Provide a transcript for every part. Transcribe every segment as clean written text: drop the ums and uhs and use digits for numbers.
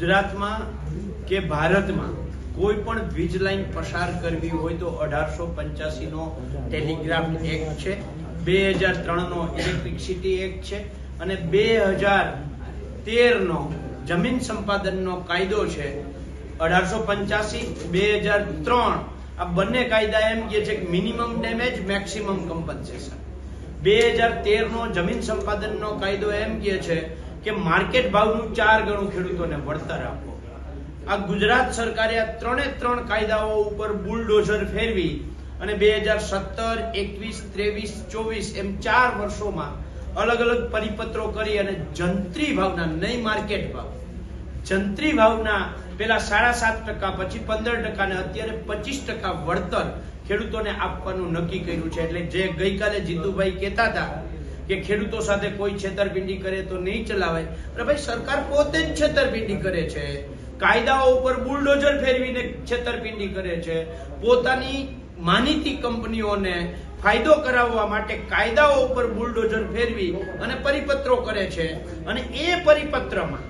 ગુજરાતમાં કે ભારતમાં કોઈ પણ વીજ લાઈન પસાર કરવી હોય તો 1885 નો ટેલિગ્રાફ એક્ટ છે, 2003 નો ઇલેક્ટ્રિસિટી એક્ટ છે અને 2013 નો જમીન સંપાદનનો કાયદો છે. 1885 2003 આ બંને કાયદા એમ કહે છે કે મિનિમમ ડેમેજ મેક્સિમમ કમ્પન્સેશન. 2013 નો જમીન સંપાદનનો કાયદો એમ કહે છે કે માર્કેટ ભાવનું 4 ગણું ખેડૂતોને વળતર આપો. આ ગુજરાત સરકારે આ ત્રણ કાયદાઓ ઉપર બુલડોઝર ફેરવી અને 2017, 21, 23, 24 એમ 4 વર્ષોમાં અલગ અલગ પરિપત્રો કરી અને જંત્રી ભાવના, નહીં માર્કેટ ભાવ, જંત્રી ભાવના પેલા 7.5%, પછી 15% ને અત્યારે 25% વળતર ખેડૂતોને આપવાનું નક્કી કર્યું છે. એટલે જે ગઈકાલે જીતુભાઈ કહેતા હતા કે ખેડૂતો સાથે કોઈ છેતરપિંડી કરે તો નહીં ચલાવાય, અરે ભાઈ સરકાર પોતે જ છેતરપિંડી કરે છે, કાયદાઓ ઉપર બુલડોઝર ફેરવીને છેતરપિંડી કરે છે, પોતાની માનીતી કંપનીઓને ફાયદો કરાવવા માટે કાયદાઓ ઉપર બુલડોઝર ફેરવી અને પરિપત્રો કરે છે. અને એ પરિપત્રમાં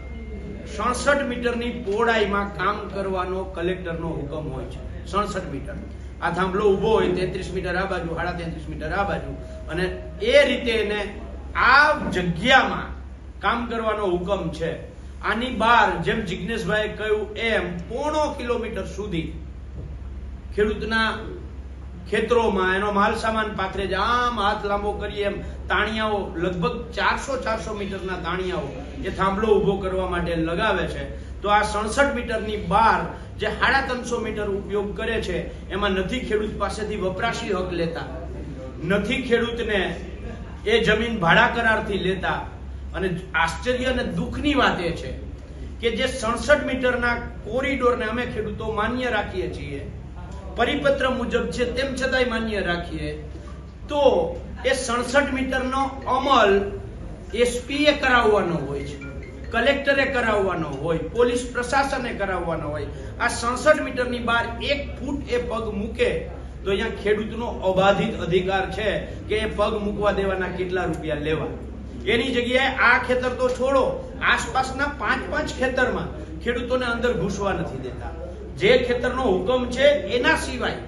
67 મીટરની પહોળાઈમાં કામ કરવાનો કલેક્ટરનો હુકમ હોય છે. 67 મીટર આ થાંભલો ઉભો હોય 33 મીટર આ બાજુ, 33.5 મીટર આ બાજુ, અને એ રીતે એને આ જગ્યામાં કામ કરવાનો હુકમ છે. આની બહાર જેમ જિગ્નેશભાઈએ કહ્યું એમ 0.5 કિલોમીટર સુધી ખેડૂતના ખેતરોમાં એનો માલ સામાન પાથરે છે. આમ હાથ લાંબો કરીએ એમ તાણિયાઓ, લગભગ 400 મીટરના તાણિયાઓ એ થાંભલો ઉભો કરવા માટે લગાવે છે. તો આ 67 મીટરની બહાર જે 350 મીટર ઉપયોગ કરે છે એમાં નથી ખેડૂત પાસેથી વપરાશી હક લેતા, નથી ખેડૂતને એ જમીન ભાડા કરારથી લેતા. અને આશ્ચર્ય અને દુઃખની વાત એ છે કે જે 67 મીટરના કોરિડોરને અમે ખેડૂતો માન્ય રાખીએ છીએ, પરિપત્ર મુજબ છે તેમ છતાંય માન્ય રાખીએ, તો એ 67 મીટરનો અમલ એસપીએ કરાવવાનો હોય છે, કલેક્ટરે કરાવવાનો હોય, પોલીસ પ્રશાસને કરાવવાનો હોય. આ 67 મીટરની બહાર 1 ફૂટ એ પગ મૂકે તો અહીંયા ખેડૂતનો અબાધિત અધિકાર છે કે એ પગ મૂકવા દેવાના કેટલા રૂપિયા લેવા. એની જગ્યાએ આ ખેતર તો છોડો, આસપાસના 5 ખેતરમાં ખેડૂતોને અંદર ઘૂસવા નથી દેતા. જે ખેતરનો હુકમ છે એના સિવાય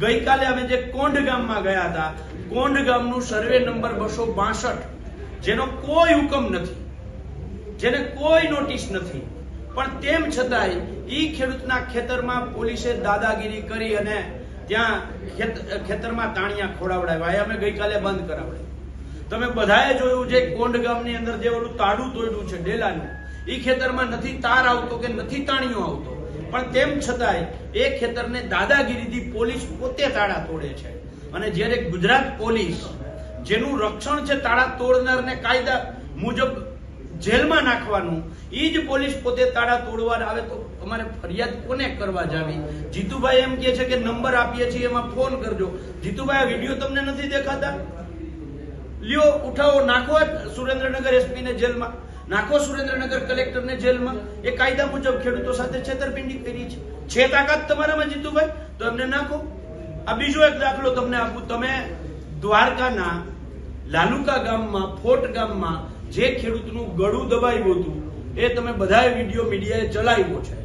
ગઈકાલે અમે જે કોંઢ ગામમાં ગયા હતા, કોંઢ ગામનું સર્વે નંબર 262, જેનો કોઈ હુકમ નથી, જેને કોઈ નોટિસ નથી, પણ તેમ છતાંય ઈ ખેડૂતના ખેતરમાં પોલીસે દાદાગીરી કરી અને ત્યાં ખેતરમાં તાણિયા ખોડાવડાવ્યા. અમે ગઈકાલે બંધ કરાવડાવ્યા. તમે બધાએ જોયું છે કોંઢ ગામની અંદર જે ઓલું તાડું તોડ્યું છે ડેલાનું, ઈ ખેતરમાં નથી તાર આવતો કે નથી તાણિયો આવતો, પણ તેમ છતાંય એ ખેતરને દાદાગીરીથી પોલીસ પોતે તાળા તોડે છે. અને જ્યારે ગુજરાત પોલીસ, જેનું રક્ષણ છે તાળા તોડનારને કાયદા મુજબ જેલમાં નાખવાનું, ઈ જ પોલીસ પોતે તાળા તોડવા આવે તો અમારે ફરિયાદ કોને કરવા જાવી? જીતુભાઈ એમ કહે છે કે નંબર આપીએ છીએ એમાં ફોન કરજો. જીતુભાઈ આ વિડીયો તમને નથી દેખાતા? લ્યો ઉઠાવો, નાખો સુરેન્દ્રનગર એસપી ને જેલમાં, નાખો સુરેન્દ્રનગર કલેક્ટરને જેલમાં. એ કાયદા મુજબ ખેડૂતો સાથે છેતરપિંડી કરી છે તાકાત તમારામાં જીતુભાઈ, તો એમને નાખો. આ બીજો એક દાખલો તમને આપું. તમે દ્વારકાના લાલુકા ગામમાં, ફોર્ટ ગામમાં જે ખેડૂતનું ગળું દબાવ્યું હતું એ તમે બધાએ વિડીયો મીડિયાએ ચલાવ્યો છે.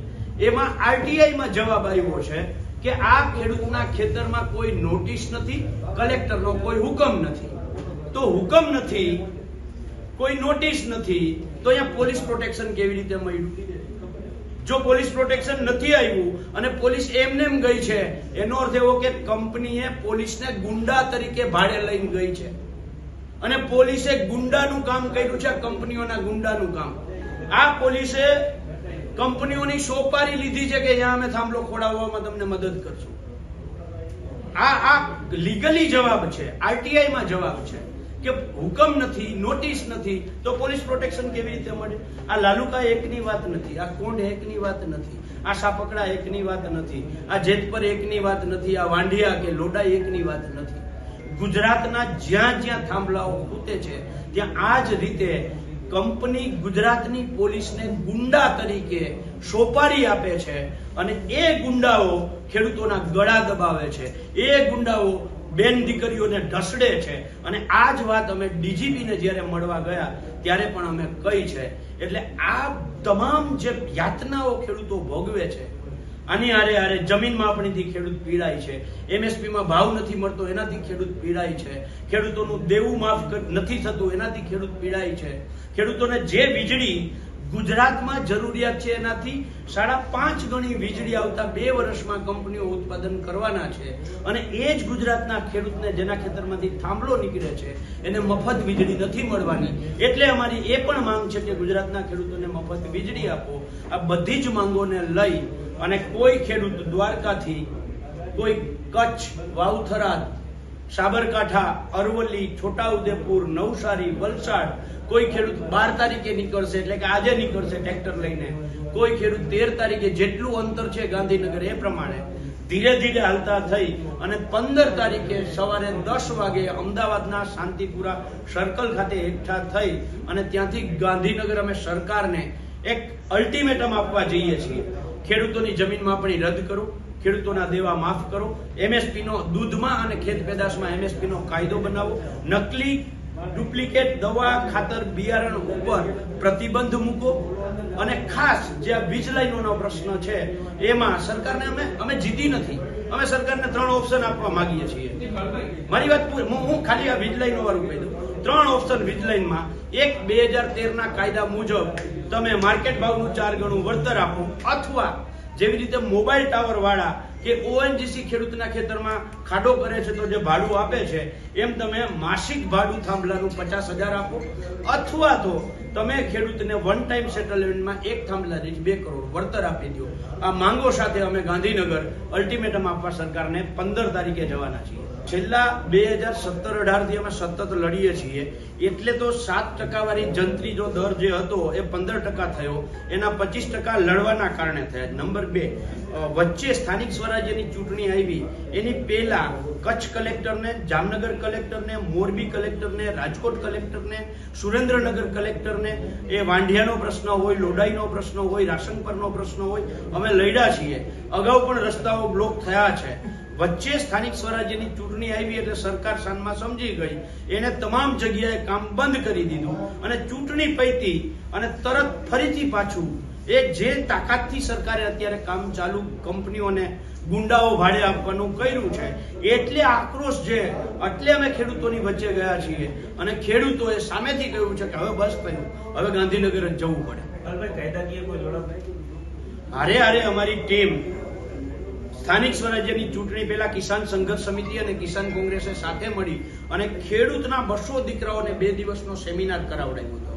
એમાં આરટીઆઈમાં જવાબ આવ્યો છે કે આ ખેડૂતના ખેતરમાં કોઈ નોટિસ નથી, કલેક્ટરનો કોઈ હુકમ નથી. તો હુકમ નથી, કોઈ નોટિસ નથી, તો અહીંયા પોલીસ પ્રોટેક્શન કેવી રીતે મળ્યું? જો પોલીસ પ્રોટેક્શન નથી આવ્યું અને પોલીસ એમનેમ ગઈ છે, એનો અર્થ એવો કે કંપનીએ પોલીસને ગુંડા તરીકે ભાડે લઈને ગઈ છે અને પોલીસે ગુંડાનું કામ કર્યું છે, કંપનીઓના ગુંડાનું કામ. આ પોલીસે કંપનીઓની સોપારી લીધી છે કે અહીંયા અમે થાંભલો ખોડાવવામાં તમને મદદ કરશું. આ લીગલી જવાબ છે, આરટીઆઈમાં જવાબ છે કે હુકમ નથી, નોટિસ નથી, તો પોલીસ પ્રોટેક્શન કેવી રીતે મળે? આ લાલુકા એકની વાત નથી, આ કોંઢ એકની વાત નથી, આ સાપકડા એકની વાત નથી, આ જેતપર એકની વાત નથી, આ વાંઢિયા કે લોડાઈ એકની વાત નથી. ગુજરાતના જ્યાં જ્યાં થાંભલાઓ ખૂટે છે ત્યાં આ જ રીતે કંપની ગુજરાતની પોલીસને ગુંડા તરીકે સોપારી આપે છે અને એ ગુંડાઓ ખેડૂતોના ગળા દબાવે છે, એ ગુંડાઓ બેન દીકરીઓને ઢસડે છે. અને આ જ વાત અમે ડીજીપીને જ્યારે મળવા ગયા ત્યારે પણ અમે કહી છે. એટલે આ તમામ જે યાતનાઓ ખેડૂતો ભોગવે છે, આની આરે જમીન માપણીથી ખેડૂત પીડાય છે, MSPમાં ભાવ નથી મળતો એનાથી ખેડૂત પીડાય છે, ખેડૂતોનું દેવું માફ નથી થતું એનાથી ખેડૂત પીડાય છે, ખેડૂતોને જે વીજળી ગુજરાતમાં જરૂરિયાત છે એનાથી 5.5 ગણી વીજળી આવતા 2 વર્ષમાં કંપનીઓ ઉત્પાદન કરવાના છે, અને એ જ ગુજરાતના ખેડૂતને જેના ખેતરમાંથી થાંભલો નીકળે છે એને મફત વીજળી નથી મળવાની. એટલે અમારી એ પણ માંગ છે કે ગુજરાતના ખેડૂતોને મફત વીજળી આપો. આ બધી જ માંગોને લઈ અને કોઈ ખેડૂત દ્વારકાથી, કોઈ કચ્છ, વાવથરાદ, સાબરકાંઠા, અરવલ્લી, છોટાઉદેપુર, નવસારી, વલસાડ, કોઈ ખેડૂત 12 તારીખે નીકળશે એટલે કે આજે નીકળશે ટ્રેક્ટર લઈને, કોઈ ખેડૂત 13 તારીખે, જેટલું અંતર છે ગાંધીનગર એ પ્રમાણે ધીરે ધીરે હાલતા થઈ અને 15 તારીખે સવારે 10 વાગે અમદાવાદના શાંતિપુરા સર્કલ ખાતે એકઠા થઈ અને ત્યાંથી ગાંધીનગર અમે સરકારને એક અલ્ટિમેટમ આપવા જઈએ છીએ. ખેડૂતોની જમીન માપણી રદ કરો, ખેડૂતોના દેવા માફ કરો, MSP નો દૂધમાં અને ખેત પેદાશમાં MSP નો કાયદો બનાવો, નકલી ડુપ્લિકેટ દવા, ખાતર, બિયારણ ઉપર પ્રતિબંધ મૂકો, અને ખાસ જે આ વીજ લાઈનોનો પ્રશ્ન છે એમાં સરકારને અમે જીતી નથી, અમે સરકારને 3 ઓપ્શન આપવા માંગીએ છીએ. મારી વાત હું ખાલી આ વીજ લાઈનો વાળું કહી દઉં. 3 ઓપ્શન વીજ લાઈનમાં: એક, 2013 ના કાયદા મુજબ તમે માર્કેટ ભાવનું 4 ગણું વળતર આપો, અથવા જેવી રીતે મોબાઈલ ટાવર વાળા કે ONGC ખેડૂતના ખેતરમાં ખાડો કરે છે તો જે ભાડું આપે છે એમ તમે માસિક ભાડું થાંભલાનું 50,000 આપો, અથવા તો તમે ખેડૂતને વન ટાઈમ સેટલમેન્ટમાં એક થાંભલા દીઠ 2 કરોડ વળતર આપી દો. આ માંગો સાથે અમે ગાંધીનગર અલ્ટિમેટમ આપવા સરકારને 15 તારીખે જવાના છીએ. છેલ્લા 2017-18 થી અમે સતત લડીએ છીએ, એટલે તો 7% વાળી જંત્રી જો દર જે હતો એ 15% થયો, એના 25% લડવાના કારણે થયા. નંબર 2, વચ્ચે સ્થાનિક સ્વરાજ્યની ચૂંટણી આવી એની પહેલા કચ્છ કલેક્ટરને, જામનગર કલેક્ટરને, મોરબી કલેક્ટરને, રાજકોટ કલેક્ટરને, સુરેન્દ્રનગર કલેક્ટરને એ વાંઢિયાનો પ્રશ્ન હોય, લોડાઈનો પ્રશ્ન હોય, રાશનપરનો પ્રશ્ન હોય, અમે લડ્યા છીએ. અગાઉ પણ રસ્તાઓ બ્લોક થયા છે. વચ્ચે સ્થાનિક સ્વરાજ્યની ચૂંટણી આવી એટલે સરકાર સાનમાં સમજી ગઈ, એને તમામ જગ્યાએ કામ બંધ કરી દીધું અને ચૂંટણી પૈતી અને તરત ફરીથી પાછું એ જે તાકાતથી સરકારે અત્યારે કામ ચાલુ કંપનીઓને ગુંડાઓ ભાડે આપવાનું કર્યું છે, એટલે આક્રોશ છે, એટલે અમે ખેડૂતોની વચ્ચે ગયા છીએ અને ખેડૂતોએ સામેથી કહ્યું છે કે હવે બસ થયું, હવે ગાંધીનગર જ જવું પડે. હારે અમારી ટીમ સ્થાનિક સ્વરાજ્યની ચૂંટણી પહેલા કિસાન સંઘર્ષ સમિતિ અને કિસાન કોંગ્રેસે સાથે મળી અને ખેડૂતના 200 દીકરાઓને 2 દિવસનો સેમિનાર કરાવડાવ્યો હતો.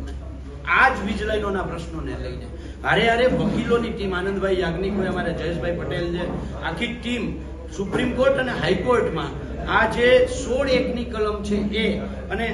આ જ વીજ લાઈનોના પ્રશ્નોને લઈને હારે વકીલોની ટીમ, આનંદભાઈ યાજ્ઞિક હોય, અમારે જયેશભાઈ પટેલ છે, આખી ટીમ સુપ્રીમ કોર્ટ અને હાઈકોર્ટમાં આ જે 16(1) ની કલમ છે એ અને